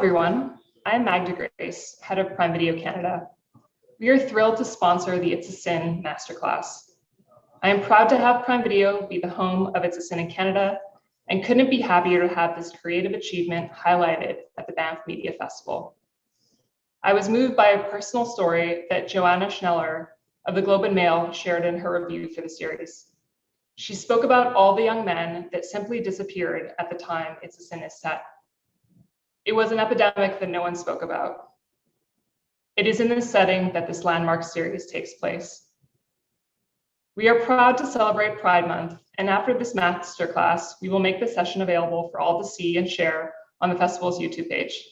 everyone. I'm Magda Grace, head of Prime Video Canada. We are thrilled to sponsor the It's a Sin Masterclass. I am proud to have Prime Video be the home of It's a Sin in Canada and couldn't be happier to have this creative achievement highlighted at the Banff Media Festival. I was moved by a personal story that Joanna Schneller of the Globe and Mail shared in her review for the series. She spoke about all the young men that simply disappeared at the time It's a Sin is set. It was an epidemic that no one spoke about. It is in this setting that this landmark series takes place. We are proud to celebrate Pride Month, and after this masterclass, we will make the session available for all to see and share on the festival's YouTube page.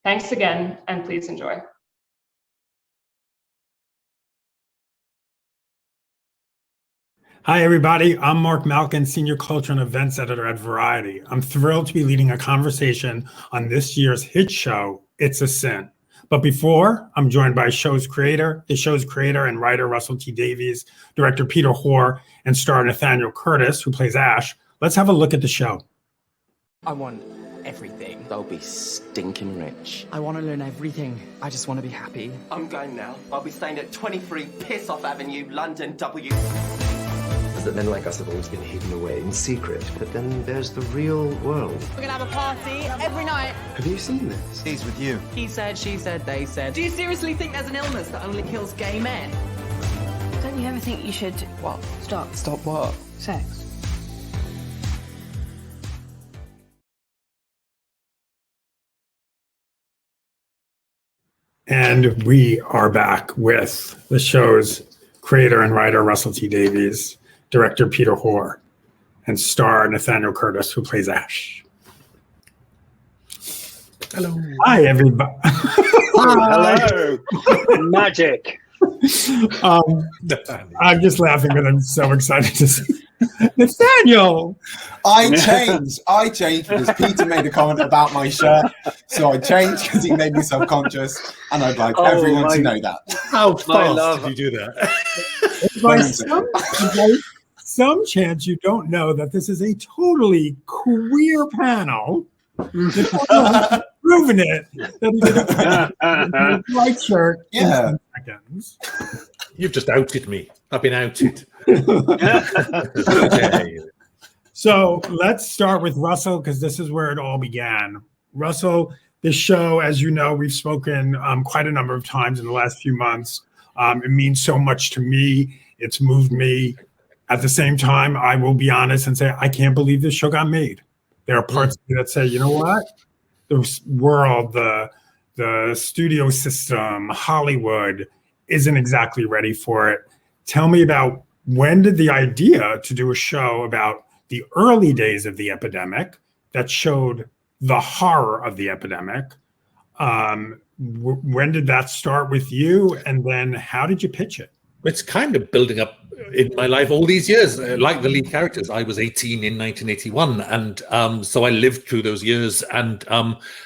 Thanks again, and please enjoy. Hi, everybody. I'm Marc Malkin, Senior Culture and Events Editor at Variety. I'm thrilled to be leading a conversation on this year's hit show, It's a Sin. But before, I'm joined by the show's creator and writer, Russell T. Davies, director Peter HOAR, and star Nathaniel Curtis, who plays Ash. Let's have a look at the show. I want everything. I'll be stinking rich. I want to learn everything. I just want to be happy. I'm going now. I'll be staying at 23 Piss Off Avenue, London, W. That men like us have always been hidden away in secret, but then there's the real world. We're gonna have a party every night. Have you seen this? He's with you. He said, she said, they said. Do you seriously think there's an illness that only kills gay men? Don't you ever think you should, What? stop Stop what? sex? And we are back with the show's creator and writer, Russell T. Davies, director Peter HOAR, and star Nathaniel Curtis, who plays Ash. Hello. Hi, everybody. Hello. Magic. I'm just laughing because I'm so excited to see Nathaniel. I changed because Peter made a comment about my shirt, so I changed because he made me self-conscious, and I'd like everyone to know that. How fast did you do that? By some chance you don't know that this is a totally queer panel. Proven it. White shirt. Yeah. In 10 seconds. You've just outed me. I've been outed. Okay. So let's start with Russell, because this is where it all began. Russell, this show, as you know, we've spoken quite a number of times in the last few months. It means so much to me. It's moved me. At the same time, I will be honest and say, I can't believe this show got made. There are parts of me that say, you know what? The world, the studio system, Hollywood isn't exactly ready for it. Tell me about, when did the idea to do a show about the early days of the epidemic that showed the horror of the epidemic? When did that start with you? And then how did you pitch it? It's kind of building up in my life all these years. Like the lead characters, I was 18 in 1981. And so I lived through those years. And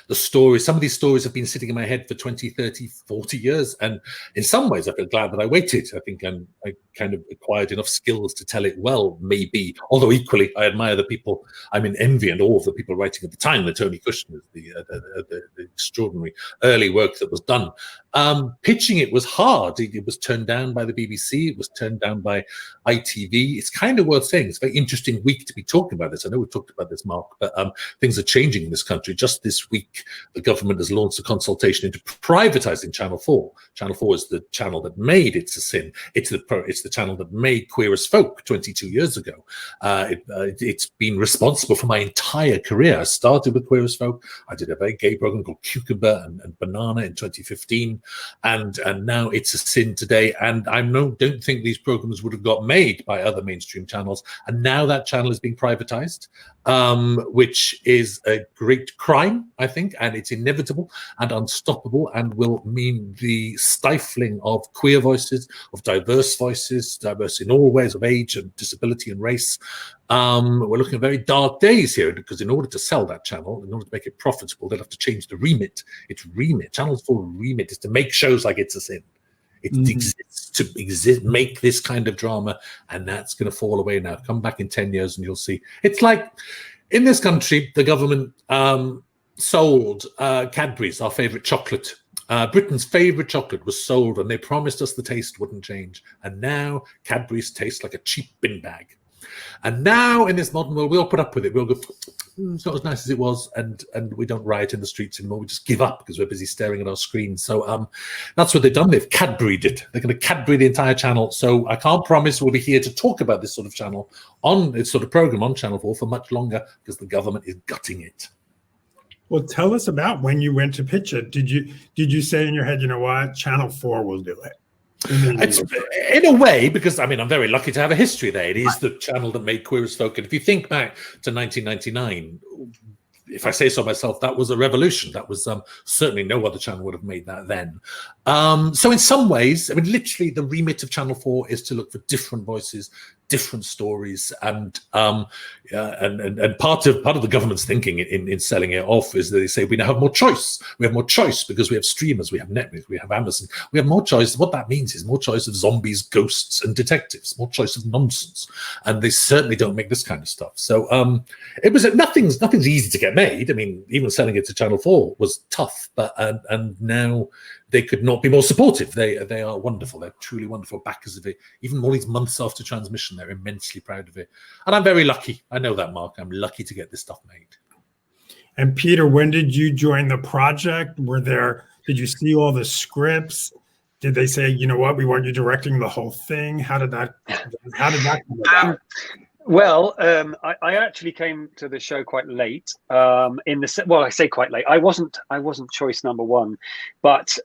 the stories, some of these stories have been sitting in my head for 20, 30, 40 years. And in some ways, I feel glad that I waited. I think I kind of acquired enough skills to tell it well, maybe. Although equally, I admire the people. I'm in envy and awe of the people writing at the time, the Tony Kushner, the extraordinary early work that was done. Pitching it was hard. It was turned down by the BBC. It was turned down by ITV. It's kind of worth saying. It's a very interesting week to be talking about this. I know we've talked about this, Mark, but things are changing in this country. Just this week, the government has launched a consultation into privatizing Channel 4. Channel 4 is the channel that made It's a Sin. It's the channel that made Queer as Folk 22 years ago. It's been responsible for my entire career. I started with Queer as Folk. I did a very gay program called Cucumber and Banana in 2015. And now It's a Sin today. And I don't think these programs would have got made by other mainstream channels. And now that channel is being privatized, which is a great crime, I think, and it's inevitable and unstoppable and will mean the stifling of queer voices, of diverse voices, diverse in all ways of age and disability and race. We're looking at very dark days here, because in order to sell that channel, in order to make it profitable, they'll have to change the remit. Its remit, Channel 4 remit, is to make shows like It's a Sin. It exists to make this kind of drama, and that's going to fall away now. Come back in 10 years and you'll see. It's like, in this country, the government sold Cadbury's, our favorite chocolate. Britain's favorite chocolate was sold, and they promised us the taste wouldn't change. And now Cadbury's tastes like a cheap bin bag. And now in this modern world, we all put up with it. We'll go, it's not as nice as it was, and we don't riot in the streets anymore. We just give up because we're busy staring at our screens. So that's what they've done. They've Cadbury'd it. They're going to Cadbury the entire channel. So I can't promise we'll be here to talk about this sort of channel on this sort of program on Channel 4 for much longer because the government is gutting it. Well, tell us about when you went to pitch it. Did you say in your head, you know what, Channel 4 will do it? It's, in a way, because I mean, I'm very lucky to have a history there. It is the channel that made Queer as Folk. And if you think back to 1999, if I say so myself, that was a revolution. That was certainly no other channel would have made that then. So in some ways, I mean, literally the remit of Channel 4 is to look for different voices, different stories, and part of the government's thinking in selling it off is that they say we now have more choice. We have more choice because we have streamers, we have Netflix, we have Amazon. We have more choice. What that means is more choice of zombies, ghosts, and detectives. More choice of nonsense, and they certainly don't make this kind of stuff. So it was nothing's easy to get made. I mean, even selling it to Channel 4 was tough, but and now they could not be more supportive. They are wonderful. They're truly wonderful backers of it. Even all these months after transmission, they're immensely proud of it. And I'm very lucky. I know that, Mark. I'm lucky to get this stuff made. And Peter, when did you join the project? Did you see all the scripts? Did they say, you know what, we want you directing the whole thing? How did that come about? Well, I actually came to the show quite late. I say quite late. I wasn't choice number one, but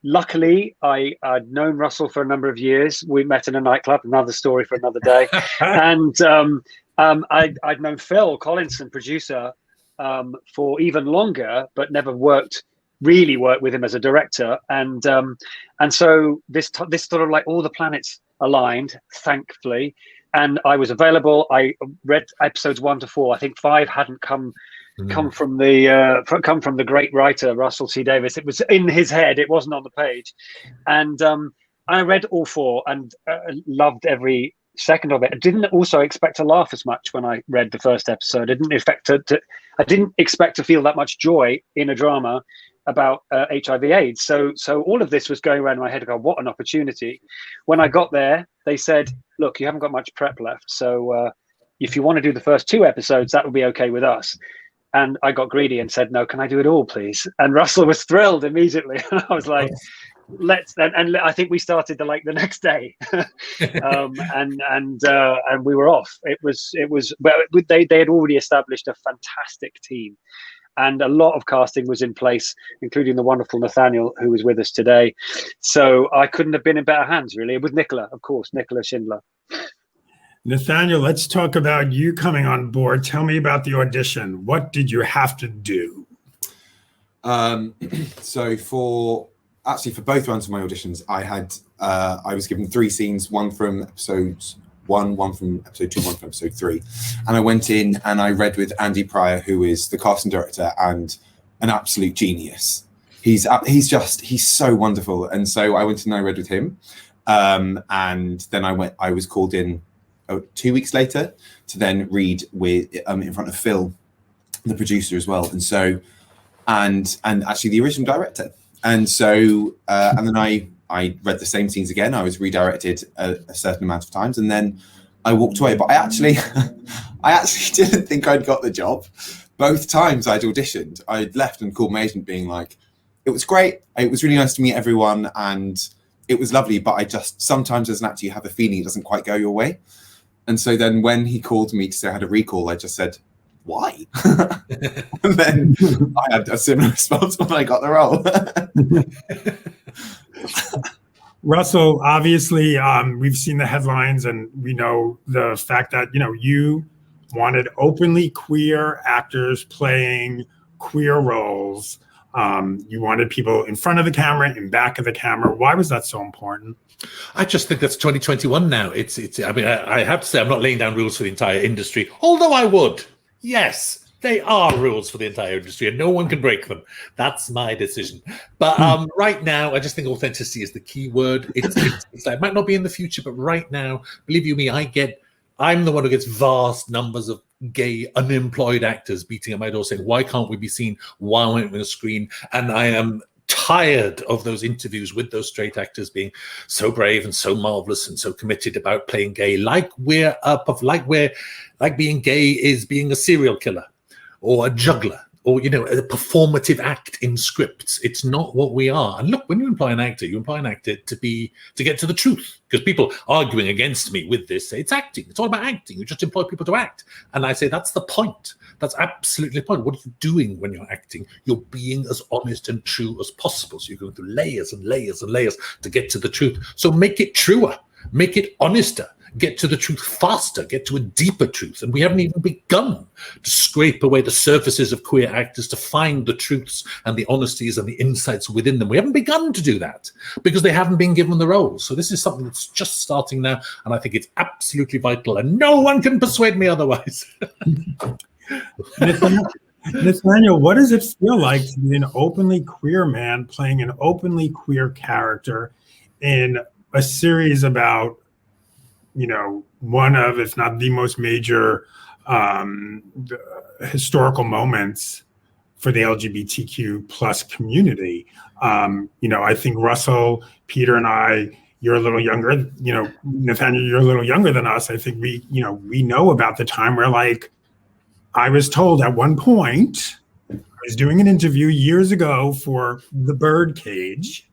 luckily I'd known Russell for a number of years. We met in a nightclub. Another story for another day. And I'd known Phil Collinson, producer, for even longer, but never really worked with him as a director. And so this sort of like all the planets aligned, thankfully. And I was available. I read episodes 1 to 4. I think 5 hadn't come from the great writer Russell T Davies. It was in his head. It wasn't on the page. And I read all 4 and loved every second of it. I didn't also expect to laugh as much when I read the first episode. I didn't expect to feel that much joy in a drama about HIV/AIDS. So all of this was going around in my head. I go, what an opportunity! When I got there, they said, "Look, you haven't got much prep left. So if you want to do the first 2 episodes, that would be okay with us." And I got greedy and said, "No, can I do it all, please?" And Russell was thrilled immediately. And I was like, "Let's." And I think we started the next day, and we were off. It was. But they had already established a fantastic team. And a lot of casting was in place, including the wonderful Nathaniel, who was with us today. So I couldn't have been in better hands, really, with Nicola, of course, Nicola Schindler. Nathaniel, let's talk about you coming on board. Tell me about the audition. What did you have to do? So for both rounds of my auditions, I was given 3 scenes, one from episodes 1 from episode 2, 1 from episode 3, and I went in and I read with Andy Pryor, who is the casting director and an absolute genius. He's so wonderful, and so I went in and I read with him, and then I was called in 2 weeks later to then read with in front of Phil, the producer as well, and actually the original director, and so and then I read the same scenes again. I was redirected a certain amount of times, and then I walked away. But I actually didn't think I'd got the job. Both times I'd auditioned, I'd left and called my agent being like, "It was great. It was really nice to meet everyone, and it was lovely. But sometimes as an actor, you have a feeling it doesn't quite go your way." And so then when he called me to say I had a recall, I just said, "Why?" And then I had a similar response when I got the role. Russell, obviously, we've seen the headlines and we know the fact that, you wanted openly queer actors playing queer roles. You wanted people in front of the camera, in back of the camera. Why was that so important? I just think that's 2021 now. I mean, I have to say I'm not laying down rules for the entire industry, although I would. Yes. They are rules for the entire industry and no one can break them. That's my decision. But right now, I just think authenticity is the key word. It might not be in the future, but right now, believe you me, I get I'm the one who gets vast numbers of gay unemployed actors beating at my door saying, why can't we be seen? Why aren't we on the screen? And I am tired of those interviews with those straight actors being so brave and so marvelous and so committed about playing gay, like being gay is being a serial killer or a juggler, or, you know, a performative act in scripts. It's not what we are. And look, when you employ an actor, to get to the truth. Because people arguing against me with this say it's acting. It's all about acting. You just employ people to act. And I say that's the point. That's absolutely the point. What are you doing when you're acting? You're being as honest and true as possible. So you're going through layers and layers and layers to get to the truth. So make it truer. Make it honester. Get to the truth faster, get to a deeper truth. And we haven't even begun to scrape away the surfaces of queer actors to find the truths and the honesties and the insights within them. We haven't begun to do that because they haven't been given the roles. So this is something that's just starting now, and I think it's absolutely vital, and no one can persuade me otherwise. Nathaniel, what does it feel like to be an openly queer man playing an openly queer character in a series about, you know, one of, if not the most major historical moments for the LGBTQ plus community? You know, I think Russell, Peter, and I, you're a little younger, you know, Nathaniel, you're a little younger than us. I think we know about the time where, like, I was told at one point, I was doing an interview years ago for The Birdcage,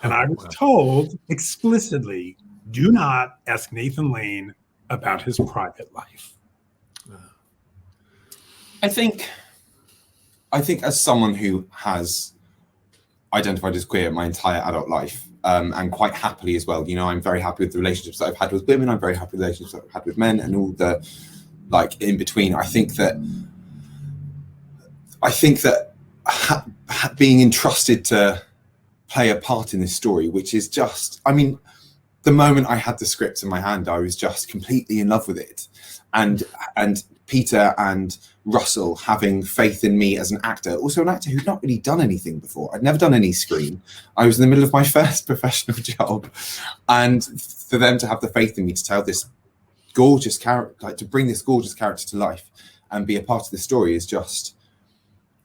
and I was told explicitly, do not ask Nathan Lane about his private life. I think as someone who has identified as queer my entire adult life, and quite happily as well, you know, I'm very happy with the relationships that I've had with women. I'm very happy with the relationships that I've had with men and all the, like, in between. I think that being entrusted to play a part in this story, which is just, I mean, the moment I had the script in my hand, I was just completely in love with it. And Peter and Russell having faith in me as an actor, also an actor who'd not really done anything before. I'd never done any screen. I was in the middle of my first professional job. And for them to have the faith in me to tell this gorgeous character, like to bring this gorgeous character to life and be a part of the story is just,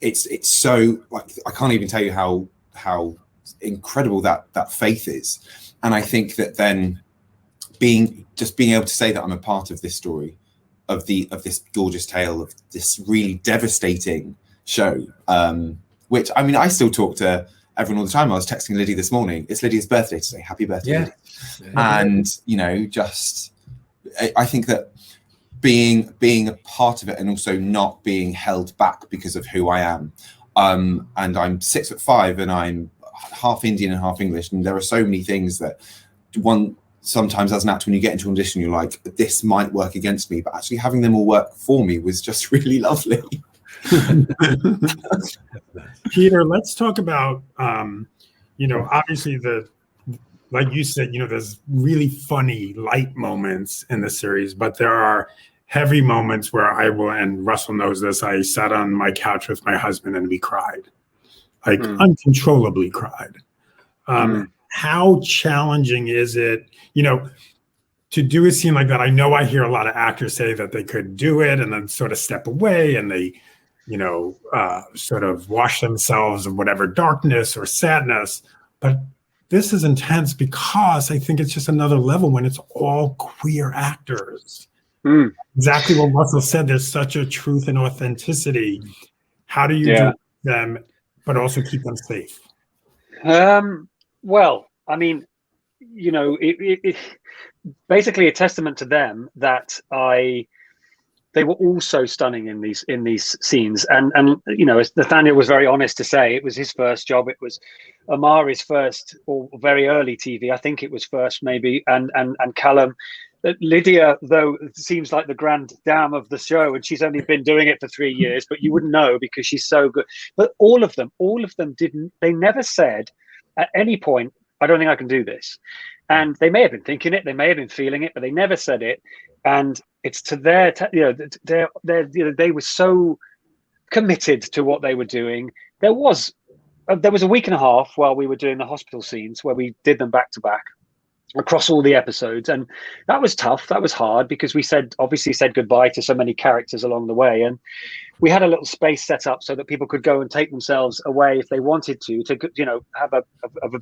it's so, like, I can't even tell you how incredible that faith is. And I think that then being able to say that I'm a part of this story, of this gorgeous tale, of this really devastating show, which, I mean, I still talk to everyone all the time. I was texting Lydia this morning. It's Lydia's birthday today. Happy birthday, Lydia. And, you know, just, I think that being a part of it and also not being held back because of who I am. And I'm 6'5" and I'm half Indian and half English, and there are so many things that one sometimes as an actor, when you get into an audition, you're like, this might work against me, but actually having them all work for me was just really lovely. Peter, let's talk about you know, obviously like you said, you know, there's really funny light moments in the series, but there are heavy moments where I will, and Russell knows this, I sat on my couch with my husband and we cried. Like uncontrollably cried. How challenging is it, you know, to do a scene like that? I know I hear a lot of actors say that they could do it and then sort of step away and they, you know, sort of wash themselves of whatever darkness or sadness. But this is intense because I think it's just another level when it's all queer actors. Exactly what Russell said. There's such a truth and authenticity. How do you do them, but also keep them safe? Well, I mean, you know, it basically a testament to them that they were all so stunning in these scenes, and you know, as Nathaniel was very honest to say, it was his first job. It was Amari's first, or very early TV. I think it was first, maybe, and Callum. Lydia, though, seems like the grand dame of the show, and she's only been doing it for 3 years, but you wouldn't know because she's so good. But all of them didn't. They never said at any point, I don't think I can do this. And they may have been thinking it, they may have been feeling it, but they never said it. And it's to their, you know, they were so committed to what they were doing. There was a week and a half while we were doing the hospital scenes where we did them back to back. across all the episodes, and that was tough. That was hard because we obviously said goodbye to so many characters along the way, and we had a little space set up so that people could go and take themselves away if they wanted to have a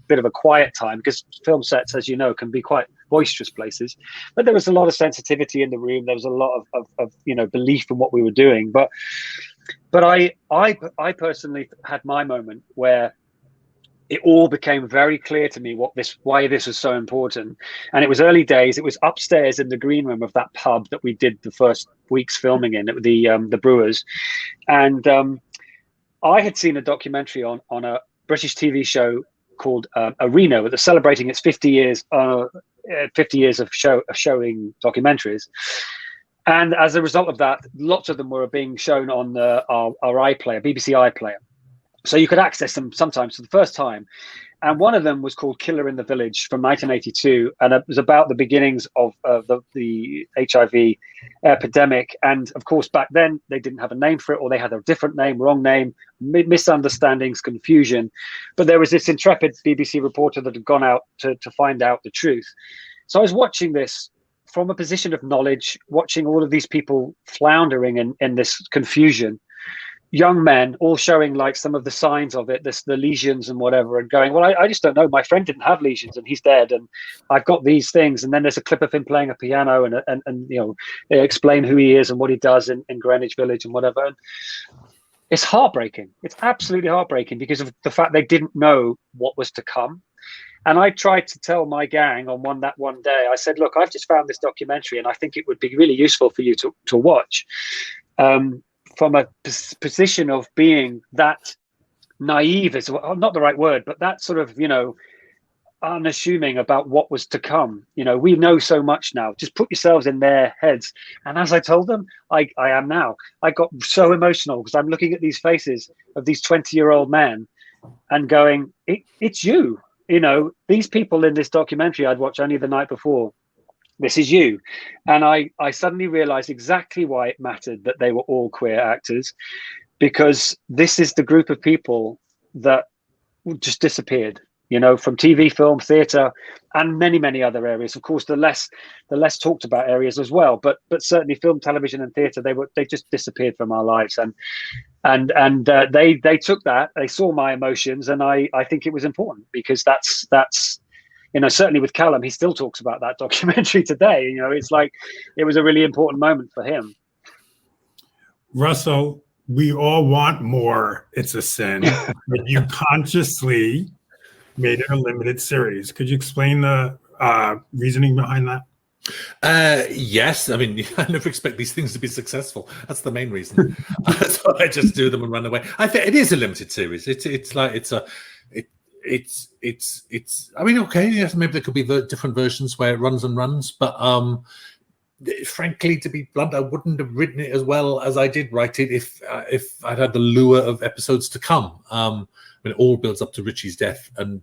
bit of a quiet time, because film sets, as you know, can be quite boisterous places. But there was a lot of sensitivity in the room. There was a lot of belief in what we were doing. But I personally had my moment where it all became very clear to me why this was so important. And it was early days. It was upstairs in the green room of that pub that we did the first week's filming in, the Brewers. And I had seen a documentary on a British TV show called Arena, that was celebrating its 50 years of showing documentaries. And as a result of that, lots of them were being shown on our iPlayer, BBC iPlayer. So you could access them sometimes for the first time. And one of them was called Killer in the Village from 1982. And it was about the beginnings of the HIV epidemic. And of course, back then, they didn't have a name for it, or they had a different name, wrong name, misunderstandings, confusion. But there was this intrepid BBC reporter that had gone out to find out the truth. So I was watching this from a position of knowledge, watching all of these people floundering in this confusion. Young men all showing like some of the signs of it, the lesions and whatever, and going, well, I just don't know. My friend didn't have lesions and he's dead, and I've got these things. And then there's a clip of him playing a piano, and they explain who he is and what he does in Greenwich Village and whatever. And it's heartbreaking. It's absolutely heartbreaking because of the fact they didn't know what was to come. And I tried to tell my gang on that one day, I said, look, I've just found this documentary and I think it would be really useful for you to watch. From a position of being that naive is not the right word, but that sort of, unassuming about what was to come. We know so much now. Just put yourselves in their heads. And as I told them, I am now. I got so emotional because I'm looking at these faces of these 20-year-old men and going, it's you. These people in this documentary I'd watched only the night before. This is you. And I suddenly realized exactly why it mattered that they were all queer actors, because this is the group of people that just disappeared, from TV, film, theatre, and many, many other areas. Of course, the less talked about areas as well, but certainly film, television, and theatre, they just disappeared from our lives. And they took that, they saw my emotions, and I think it was important, because that's certainly with Callum, he still talks about that documentary today. It's like it was a really important moment for him. Russell, we all want more It's a Sin, but you consciously made it a limited series. Could you explain the reasoning behind that? Yes. I mean, I never expect these things to be successful. That's the main reason. So I just do them and run away. I think it is a limited series. I mean, okay, yes, maybe there could be different versions where it runs and runs, but frankly, to be blunt, I wouldn't have written it as well as I did write it if I'd had the lure of episodes to come. When it all builds up to Richie's death, and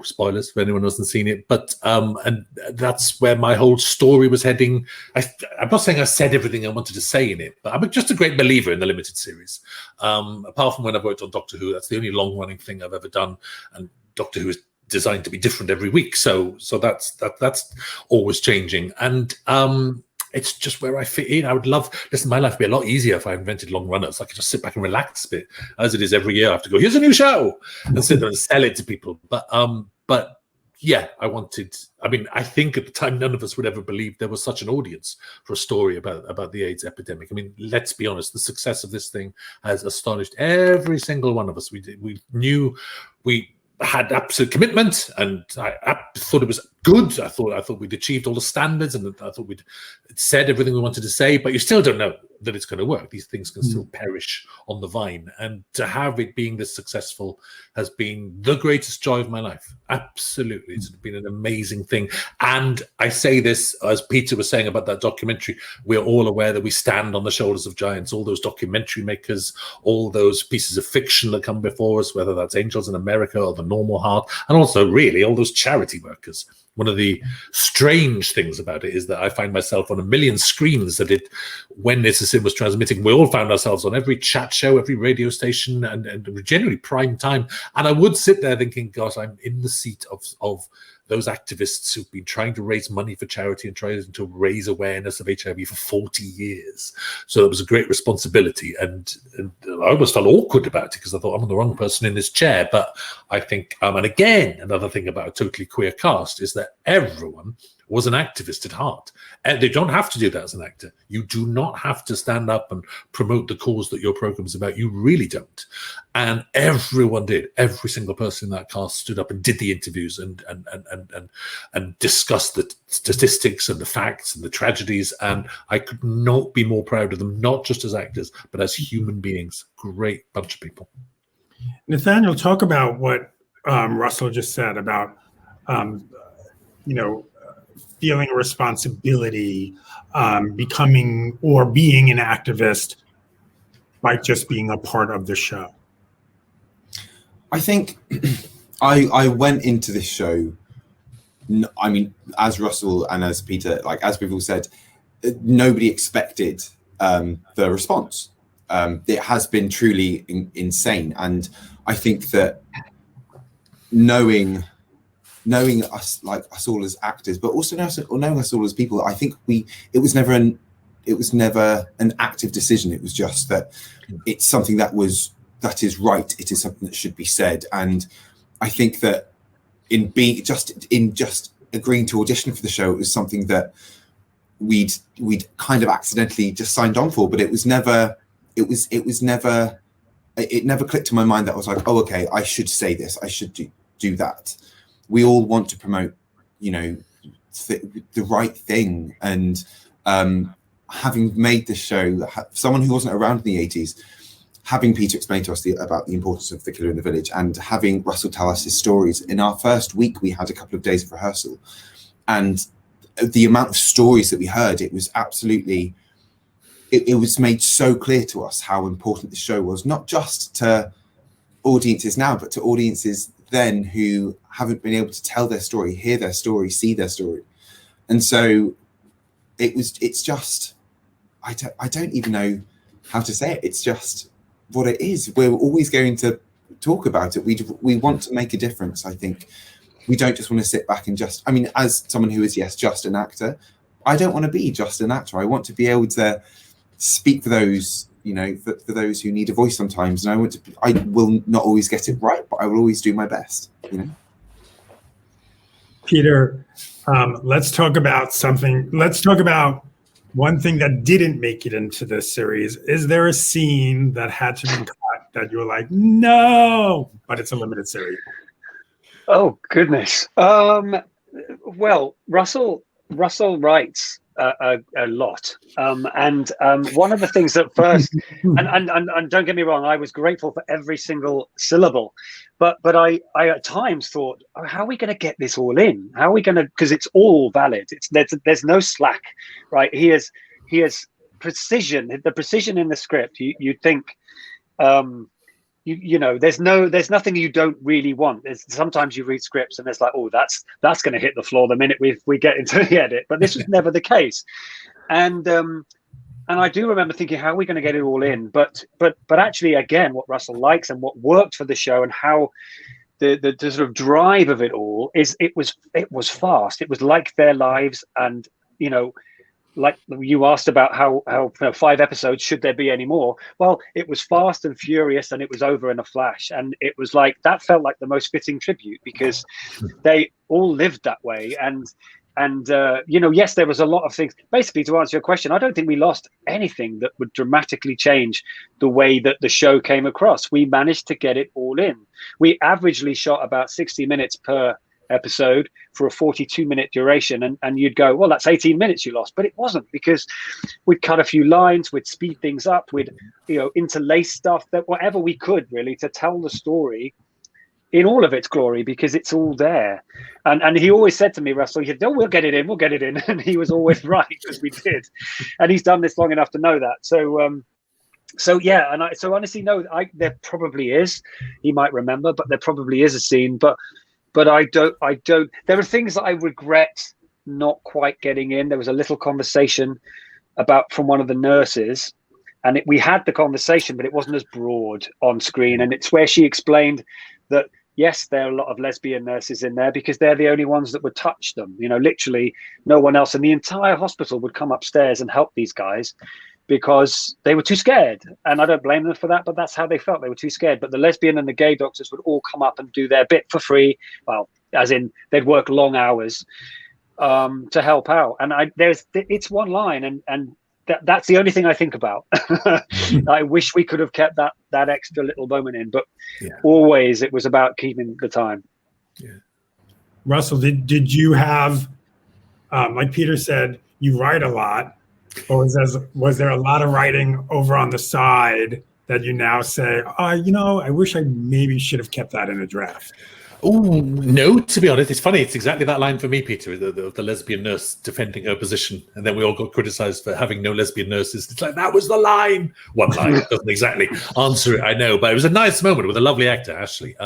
spoilers for anyone who hasn't seen it, but and that's where my whole story was heading. I'm not saying I said everything I wanted to say in it, but I'm just a great believer in the limited series. Apart from when I've worked on Doctor Who, that's the only long-running thing I've ever done, and Doctor Who is designed to be different every week, so that's always changing, and it's just where I fit in. I would my life would be a lot easier if I invented long runners. I could just sit back and relax a bit. As it is every year, I have to go, here's a new show, and sit there and sell it to people. But yeah, I think at the time, none of us would ever believe there was such an audience for a story about the AIDS epidemic. I mean, let's be honest, the success of this thing has astonished every single one of us. We knew we had absolute commitment, and I thought it was good. I thought we'd achieved all the standards, and I thought we'd said everything we wanted to say, but you still don't know that it's going to work. These things can still perish on the vine, and to have it being this successful has been the greatest joy of my life. Absolutely. It's been an amazing thing. And I say this, as Peter was saying about that documentary, we're all aware that we stand on the shoulders of giants, all those documentary makers, all those pieces of fiction that come before us, whether that's Angels in America or The Normal Heart, and also really all those charity workers. One of the strange things about it is that I find myself on a million screens when It's a Sin was transmitting. We all found ourselves on every chat show, every radio station, and generally prime time. And I would sit there thinking, gosh, I'm in the seat of those activists who've been trying to raise money for charity and trying to raise awareness of HIV for 40 years. So it was a great responsibility. And I almost felt awkward about it because I thought I'm the wrong person in this chair. But I think, and again, another thing about a totally queer cast is that everyone was an activist at heart. And they don't have to do that as an actor. You do not have to stand up and promote the cause that your program is about. You really don't. And everyone did. Every single person in that cast stood up and did the interviews and discussed the statistics and the facts and the tragedies. And I could not be more proud of them, not just as actors, but as human beings. Great bunch of people. Nathaniel, talk about what Russell just said about, feeling a responsibility, becoming or being an activist by just being a part of the show. I think I went into this show, I mean, as Russell and as Peter, like as we've all said, nobody expected the response. It has been truly insane. And I think that knowing us, like us all as actors, but also knowing us all as people, I think it was never an active decision. It was just that it's something that is right. It is something that should be said. And I think that in just agreeing to audition for the show, it was something that we'd kind of accidentally just signed on for, but it never clicked in my mind that I was like, oh, okay, I should say this, I should do that. We all want to promote, the right thing. And having made this show, someone who wasn't around in the 80s, having Peter explain to us about the importance of The Killer in the Village, and having Russell tell us his stories. In our first week, we had a couple of days of rehearsal. And the amount of stories that we heard, it was absolutely, it was made so clear to us how important the show was, not just to audiences now, but to audiences then who haven't been able to tell their story, hear their story, see their story. And so it's just, I don't even know how to say it. It's just what it is. We're always going to talk about it. We want to make a difference. I think we don't just want to sit back and just, I mean, as someone who is, yes, just an actor, I don't want to be just an actor. I want to be able to speak for those, for those who need a voice sometimes. And I will not always get it right, but I will always do my best, Peter, let's talk about something. Let's talk about one thing that didn't make it into this series. Is there a scene that had to be cut that you were like, no, but it's a limited series? Oh, goodness. Well, Russell writes a lot. And one of the things at first, and don't get me wrong, I was grateful for every single syllable, but I at times thought, oh, how are we going to get this all in? How are we going to, because it's all valid. There's no slack, right? He has precision, the precision in the script. You'd think, there's nothing you don't really want. Sometimes you read scripts and it's like, oh, that's going to hit the floor the minute we get into the edit. But this was never the case. And I do remember thinking, how are we going to get it all in? But actually, again, what Russell likes and what worked for the show and how the sort of drive of it all is it was fast. It was like their lives, and like you asked about how 5 episodes, should there be any more? Well, it was fast and furious, and it was over in a flash. And it was like, that felt like the most fitting tribute, because they all lived that way. And yes, there was a lot of things. Basically, to answer your question, I don't think we lost anything that would dramatically change the way that the show came across. We managed to get it all in. We averagely shot about 60 minutes per episode for a 42-minute duration, and you'd go, well, that's 18 minutes you lost, but it wasn't, because we'd cut a few lines, we'd speed things up, we'd interlace stuff, that whatever we could really to tell the story in all of its glory, because it's all there. And he always said to me, Russell, he said, oh, we'll get it in, and he was always right, because we did. And he's done this long enough to know that. So yeah, and so honestly, no, there probably is, he might remember, but there probably is a scene, but I don't. There are things that I regret not quite getting in. There was a little conversation from one of the nurses, and we had the conversation, but it wasn't as broad on screen. And it's where she explained that yes, there are a lot of lesbian nurses in there because they're the only ones that would touch them. You know, literally no one else in the entire hospital would come upstairs and help these guys because they were too scared. And I don't blame them for that, but that's how they felt. They were too scared. But the lesbian and the gay doctors would all come up and do their bit for free. Well, as in they'd work long hours to help out. And it's one line, and that's the only thing I think about. I wish we could have kept that extra little moment in, but always it was about keeping the time. Yeah. Russell, did you have, like Peter said, you write a lot, or was there a lot of writing over on the side that you now say, you know, I wish I maybe should have kept that in a draft? Oh, no, to be honest, it's funny. It's exactly that line for me, Peter, the lesbian nurse defending her position. And then we all got criticized for having no lesbian nurses. It's like, that was the line. One line doesn't exactly answer it, I know. But it was a nice moment with a lovely actor, Ashley.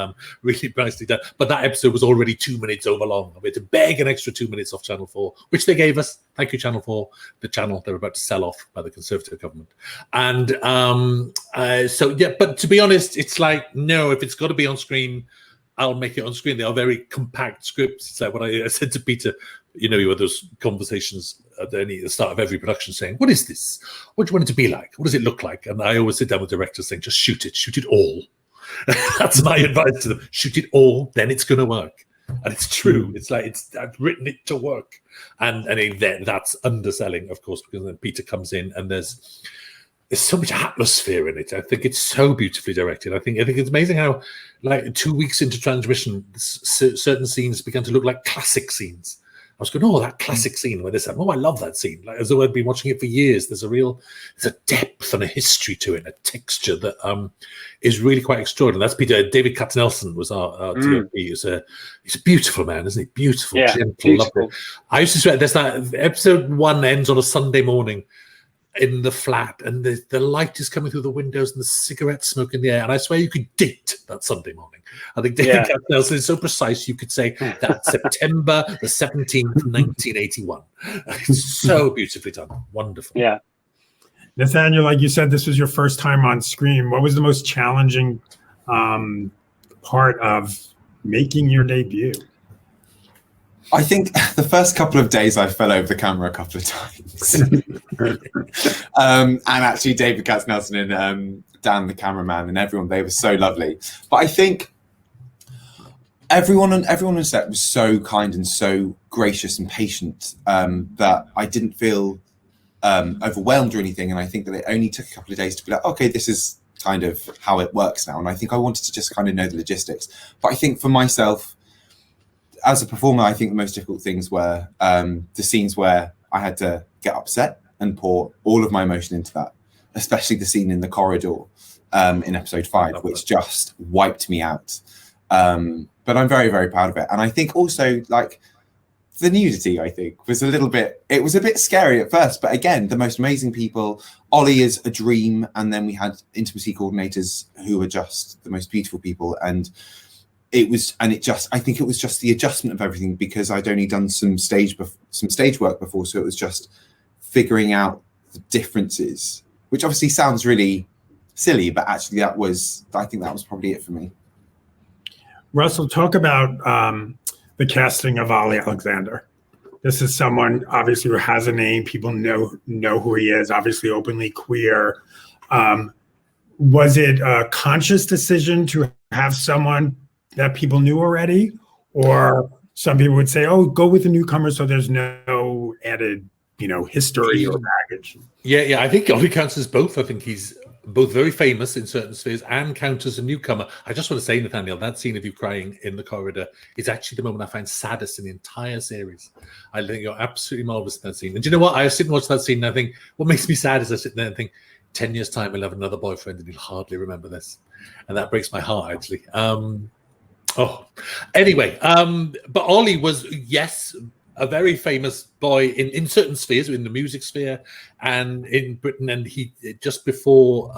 Really nicely done. But that episode was already 2 minutes over long. We had to beg an extra 2 minutes off Channel 4, which they gave us. Thank you, Channel 4, the channel they were about to sell off by the Conservative government. And so, yeah, but to be honest, it's like, no, if it's got to be on screen, I'll make it on screen. They are very compact scripts. It's like what I said to Peter, you know, you had those conversations at the start of every production saying, what is this? What do you want it to be like? What does it look like? And I always sit down with directors saying, just shoot it all. That's my advice to them. Shoot it all, then it's going to work. And it's true. It's like, I've written it to work. And then that's underselling, of course, because then Peter comes in and there's so much atmosphere in it. I think it's so beautifully directed. I think it's amazing how, like, 2 weeks into transmission, certain scenes began to look like classic scenes. I was going, oh, that classic scene where this happened. Oh, I love that scene. Like, as though I'd been watching it for years. There's a depth and a history to it, a texture that is really quite extraordinary. That's Peter. David Katznelson was our TOP. He's a beautiful man, isn't he? Beautiful, gentle, lovely. I used to swear, there's that episode 1 ends on a Sunday morning in the flat, and the light is coming through the windows and the cigarette smoke in the air, and I swear you could date that Sunday morning. I think David Katznelson is so precise, you could say that's September the 17th, 1981. It's so beautifully done. Wonderful. Yeah. Nathaniel, like you said, this was your first time on screen. What was the most challenging part of making your debut? I think the first couple of days I fell over the camera a couple of times. And actually David Katznelson and Dan, the cameraman, and everyone, they were so lovely. But I think everyone on set was so kind and so gracious and patient that I didn't feel overwhelmed or anything. And I think that it only took a couple of days to be like, okay, this is kind of how it works now. And I think I wanted to just kind of know the logistics. But I think for myself, as a performer, I think the most difficult things were the scenes where I had to get upset and pour all of my emotion into that, especially the scene in the corridor in episode 5, which just wiped me out. But I'm very, very proud of it. And I think also, like, the nudity, I think, was it was a bit scary at first, but again, the most amazing people. Ollie is a dream, and then we had intimacy coordinators who were just the most beautiful people. And I think it was just the adjustment of everything, because I'd only done some stage work before, so it was just figuring out the differences, which obviously sounds really silly, but actually I think that was probably it for me. Russell, talk about the casting of Ollie Alexander. This is someone obviously who has a name. People know who he is, obviously openly queer. Was it a conscious decision to have someone that people knew already, or some people would say, oh, go with a newcomer so there's no added, history or baggage? Yeah, I think Ollie counts as both. I think he's both very famous in certain spheres and counts as a newcomer. I just want to say, Nathaniel, that scene of you crying in the corridor is actually the moment I find saddest in the entire series. I think you're absolutely marvelous in that scene. And do you know what? I sit and watch that scene and I think, what makes me sad is I sit there and think, 10 years' time, he'll have another boyfriend and he'll hardly remember this. And that breaks my heart, actually. Anyway, but Ollie was, yes, a very famous boy in certain spheres, in the music sphere and in Britain. And he, just before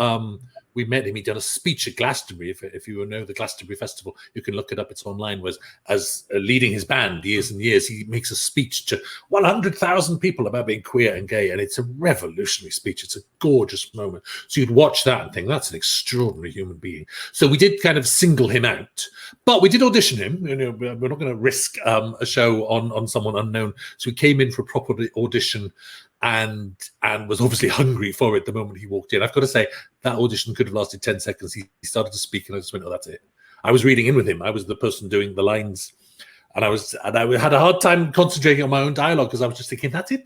we met him. He'd done a speech at Glastonbury. If you know the Glastonbury Festival, you can look it up. It's online. Was as leading his band years and years, he makes a speech to 100,000 people about being queer and gay, and it's a revolutionary speech. It's a gorgeous moment. So you'd watch that and think, that's an extraordinary human being. So we did kind of single him out, but we did audition him. You know, we're not going to risk a show on someone unknown. So he came in for a proper audition. And was obviously hungry for it the moment he walked in. I've got to say, that audition could have lasted 10 seconds. He started to speak, and I just went, oh, that's it. I was reading in with him. I was the person doing the lines. And I had a hard time concentrating on my own dialogue because I was just thinking, that's it.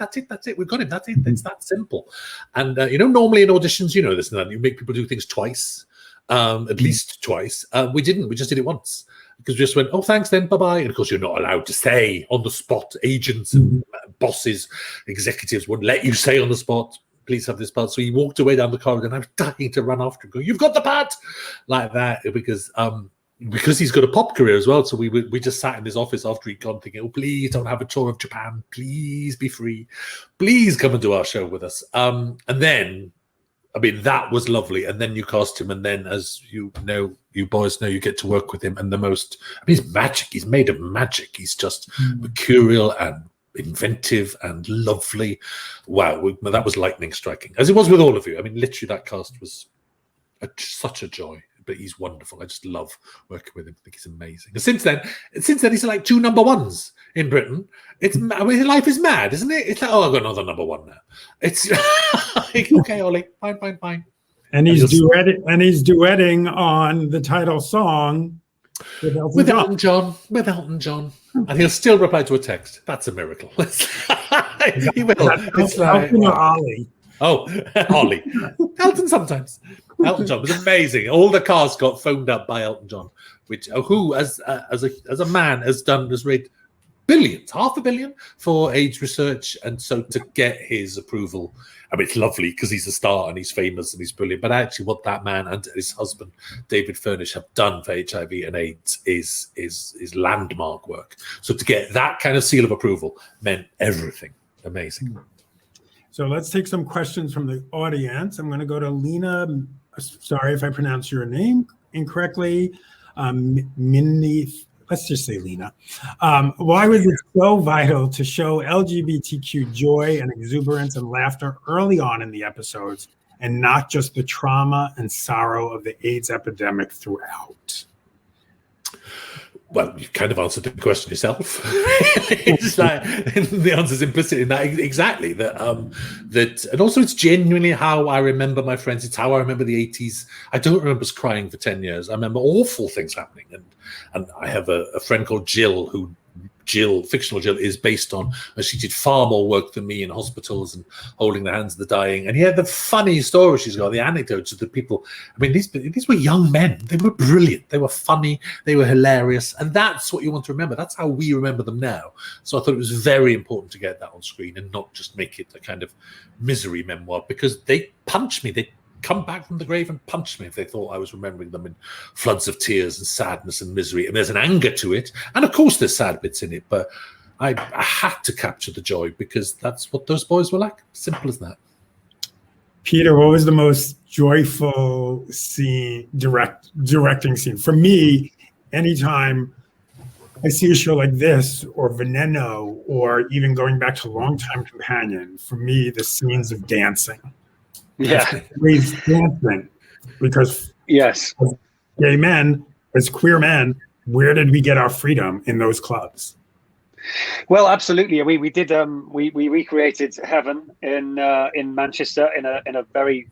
We've got him. That's it. It's that simple. And, normally in auditions, you know this and that. You make people do things twice, at least twice. We didn't. We just did it once. Because we just went, oh, thanks then, bye-bye. And of course, you're not allowed to say on the spot. Agents and bosses, executives wouldn't let you say on the spot, please have this part. So he walked away down the corridor, and I was dying to run after him, going, you've got the part! Like that, because he's got a pop career as well. So we just sat in his office after he'd gone thinking, oh, please don't have a tour of Japan. Please be free. Please come and do our show with us. And then, I mean, that was lovely. And then you cast him, and then, as you know, you boys know, you get to work with him. And he's magic. He's made of magic. He's just mercurial and inventive and lovely. Wow, that was lightning striking, as it was with all of you. I mean, literally, that cast was such a joy. But he's wonderful. I just love working with him. I think he's amazing. And since then, he's like 2 number ones in Britain. Life is mad, isn't it? It's like, oh, I've got another number one now. It's like, okay, Ollie, fine. And he's duetting on the title song with Elton John. With Elton John. And he'll still reply to a text. That's a miracle. He will. It's like, Elton or Ollie? Oh, Ollie. Elton sometimes. Elton John was amazing. All the cast got phoned up by Elton John, who, as a man, has raised billions, $500 million for AIDS research, and so to get his approval, I mean, it's lovely because he's a star and he's famous and he's brilliant. But actually, what that man and his husband David Furnish have done for HIV and AIDS is landmark work. So to get that kind of seal of approval meant everything. Amazing. So let's take some questions from the audience. I'm going to go to Lena. Sorry if I pronounce your name incorrectly. Let's just say Lena. Why was it so vital to show LGBTQ joy and exuberance and laughter early on in the episodes, and not just the trauma and sorrow of the AIDS epidemic throughout? Well, you kind of answered the question yourself. It's like, the answer is implicit in that exactly. That, and also it's genuinely how I remember my friends. It's how I remember the 80s. I don't remember us crying for 10 years. I remember awful things happening. And I have a friend called Jill, fictional Jill, is based on, she did far more work than me in hospitals and holding the hands of the dying. And yeah, the funny stories she's got, the anecdotes of the people. I mean, these were young men. They were brilliant. They were funny. They were hilarious. And that's what you want to remember. That's how we remember them now. So I thought it was very important to get that on screen and not just make it a kind of misery memoir, because they punched me. They come back from the grave and punch me if they thought I was remembering them in floods of tears and sadness and misery. And there's an anger to it. And of course there's sad bits in it, but I had to capture the joy because that's what those boys were like. Simple as that. Peter, what was the most joyful scene, directing scene? For me, anytime I see a show like this or Veneno, or even going back to Longtime Companion, for me, the scenes of dancing. Yeah. Dancing, because yes, as gay men, as queer men, where did we get our freedom in those clubs? Well, absolutely. We did. We recreated Heaven in Manchester in a very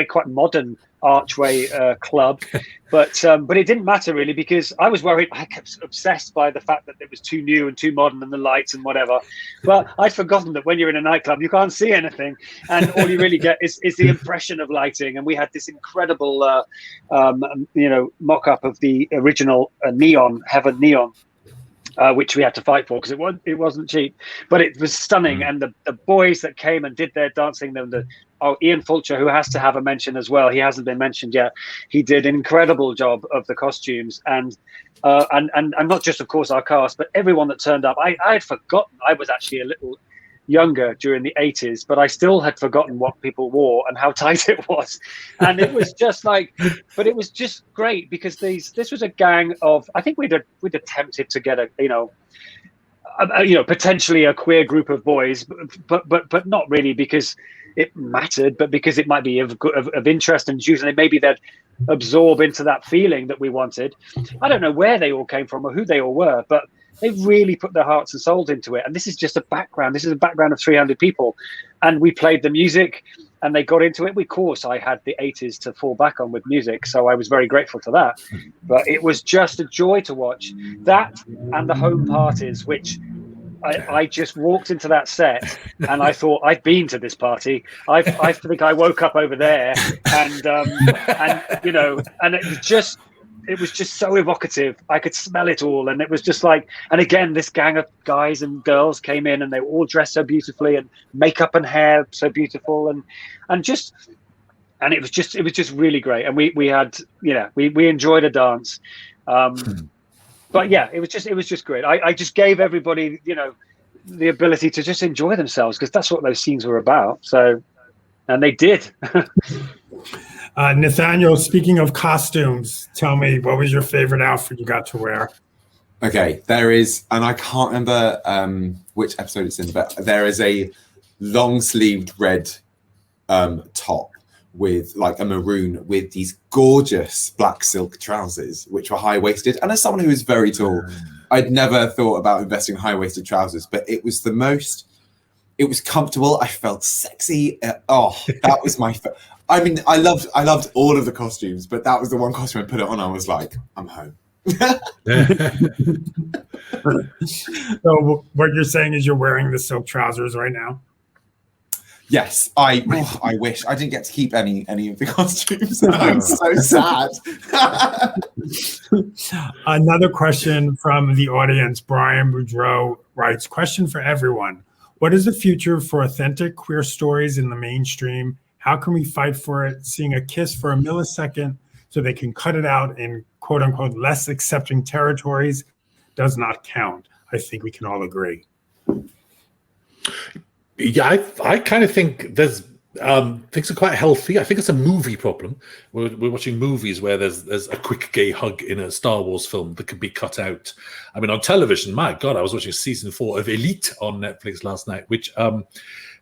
quite modern archway club, but it didn't matter really, because I was worried. I kept obsessed by the fact that it was too new and too modern and the lights and whatever. But I'd forgotten that when you're in a nightclub, you can't see anything, and all you really get is the impression of lighting. And we had this incredible, mock-up of the original Heaven neon. Which we had to fight for because it wasn't cheap, but it was stunning. And the boys that came and did their dancing, Ian Fulcher, who has to have a mention as well. He hasn't been mentioned yet. He did an incredible job of the costumes and not just, of course, our cast, but everyone that turned up. I had forgotten I was actually a little younger during the 80s, but I still had forgotten what people wore and how tight it was. And it was just like, but it was just great because this was a gang of, I think we'd attempted to get potentially a queer group of boys, but not really because it mattered, but because it might be of interest and juice, and maybe they'd absorb into that feeling that we wanted. I don't know where they all came from or who they all were, but they really put their hearts and souls into it. And this is just a background. This is a background of 300 people. And we played the music and they got into it. Of course, I had the 80s to fall back on with music, so I was very grateful to that. But it was just a joy to watch. That and the home parties, which I just walked into that set and I thought, I've been to this party. I think I woke up over there and it was just so evocative. I could smell it all. And it was just like, and again, this gang of guys and girls came in and they were all dressed so beautifully and makeup and hair so beautiful. And it was just really great. And we had, we enjoyed a dance. But yeah, it was just great. I just gave everybody, the ability to just enjoy themselves because that's what those scenes were about. So, and they did. Nathaniel, speaking of costumes, tell me, what was your favorite outfit you got to wear? Okay, there is, and I can't remember which episode it's in, but there is a long-sleeved red top with like a maroon with these gorgeous black silk trousers, which were high-waisted. And as someone who is very tall, I'd never thought about investing in high-waisted trousers, but it was it was comfortable. I felt sexy. That was my I mean, I loved all of the costumes, but that was the one costume I put it on. I was like, I'm home. So what you're saying is you're wearing the silk trousers right now? Yes, I wish I didn't get to keep any of the costumes. I'm so sad. Another question from the audience. Brian Boudreau writes, question for everyone. What is the future for authentic queer stories in the mainstream? How can we fight for it? Seeing a kiss for a millisecond so they can cut it out in quote unquote less accepting territories does not count. I think we can all agree. Yeah, I kind of think there's things are quite healthy. I think it's a movie problem. We're watching movies where there's a quick gay hug in a Star Wars film that could be cut out. I mean, on television, my God, I was watching season 4 of Elite on Netflix last night, which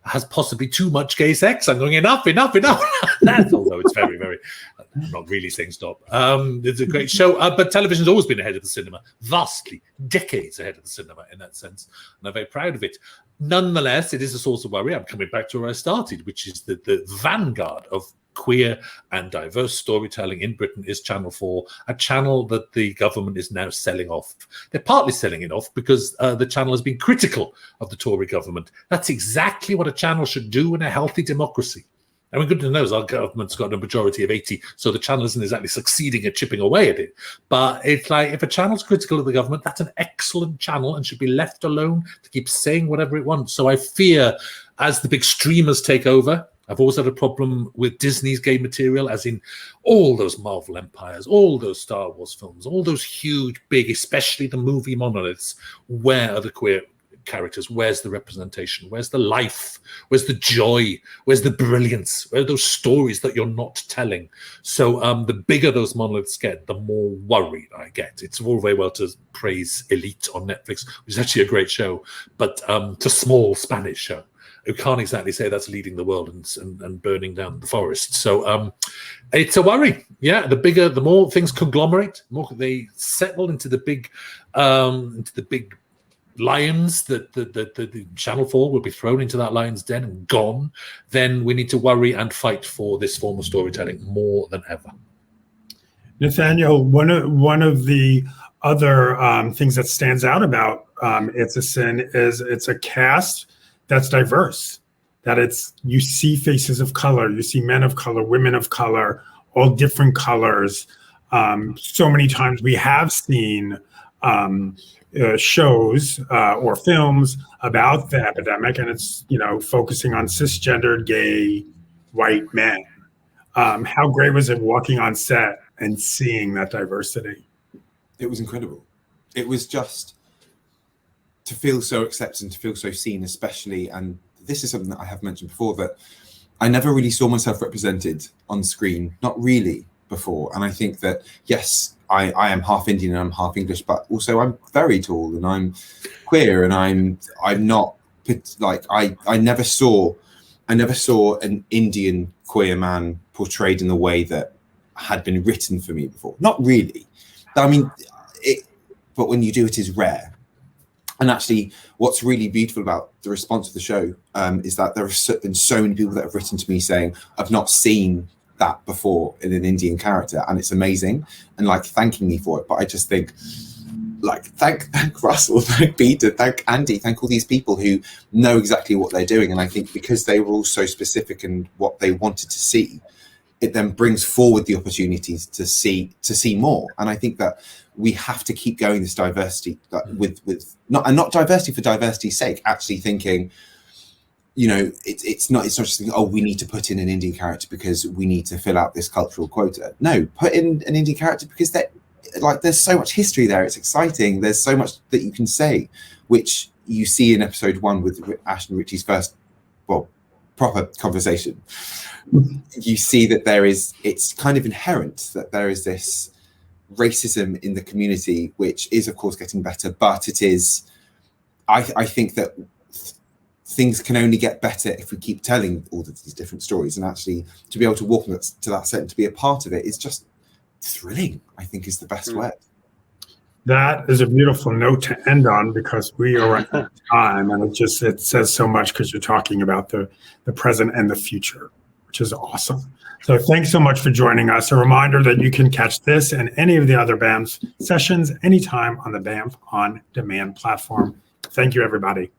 has possibly too much gay sex. I'm going, enough. That's, although it's very, very, I'm not really saying stop. It's a great show, but television's always been ahead of the cinema, vastly, decades ahead of the cinema in that sense, and I'm very proud of it. Nonetheless, it is a source of worry. I'm coming back to where I started, which is the vanguard of queer and diverse storytelling in Britain is Channel 4, a channel that the government is now selling off. They're partly selling it off because the channel has been critical of the Tory government. That's exactly what a channel should do in a healthy democracy. I mean, goodness knows our government's got a majority of 80, so the channel isn't exactly succeeding at chipping away at it. But it's like, if a channel's critical of the government, that's an excellent channel and should be left alone to keep saying whatever it wants. So I fear, as the big streamers take over, I've always had a problem with Disney's gay material, as in all those Marvel empires, all those Star Wars films, all those huge, big, especially the movie monoliths. Where are the queer characters? Where's the representation? Where's the life? Where's the joy? Where's the brilliance? Where are those stories that you're not telling? So the bigger those monoliths get, the more worried I get. It's all very well to praise Elite on Netflix, which is actually a great show, but it's a small Spanish show. You can't exactly say that's leading the world and burning down the forest. So it's a worry. Yeah, the more things conglomerate, the more they settle into the big lions that the Channel 4 will be thrown into that lion's den and gone, then we need to worry and fight for this form of storytelling more than ever. Nathaniel, one of the other things that stands out about It's a Sin is it's a cast that's diverse, that you see faces of color, you see men of color, women of color, all different colors. So many times we have seen shows or films about the epidemic, and it's focusing on cisgendered gay white men. How great was it walking on set and seeing that diversity? It was incredible. It was just, to feel so accepted and to feel so seen, especially, and this is something that I have mentioned before, that I never really saw myself represented on screen, not really before. And I think that, yes, I am half Indian and I'm half English, but also I'm very tall and I'm queer, and I'm not like, I never saw an Indian queer man portrayed in the way that had been written for me before. Not really. I mean, but when you do, it is rare. And actually, what's really beautiful about the response of the show is that there have been so many people that have written to me saying, I've not seen that before in an Indian character, and it's amazing, and like thanking me for it. But I just think, like, thank Russell, thank Peter, thank Andy, thank all these people who know exactly what they're doing. And I think because they were all so specific in what they wanted to see, it then brings forward the opportunities to see more. And I think that we have to keep going this diversity with not diversity for diversity's sake, actually thinking, you know, it's not just thinking, oh, we need to put in an Indian character because we need to fill out this cultural quota. No, put in an Indian character because there's so much history there. It's exciting. There's so much that you can say, which you see in episode 1 with Ash and Richie's first, proper conversation. You see that it's kind of inherent that there is this racism in the community, which is of course getting better, but it is, I think that things can only get better if we keep telling all of these different stories, and actually to be able to walk to that set and to be a part of it is just thrilling, I think, is the best word. That is a beautiful note to end on, because we are running out of time, and it says so much, because you're talking about the present and the future, which is awesome. So thanks so much for joining us. A reminder that you can catch this and any of the other BAMF sessions anytime on the BAMF On Demand platform. Thank you, everybody.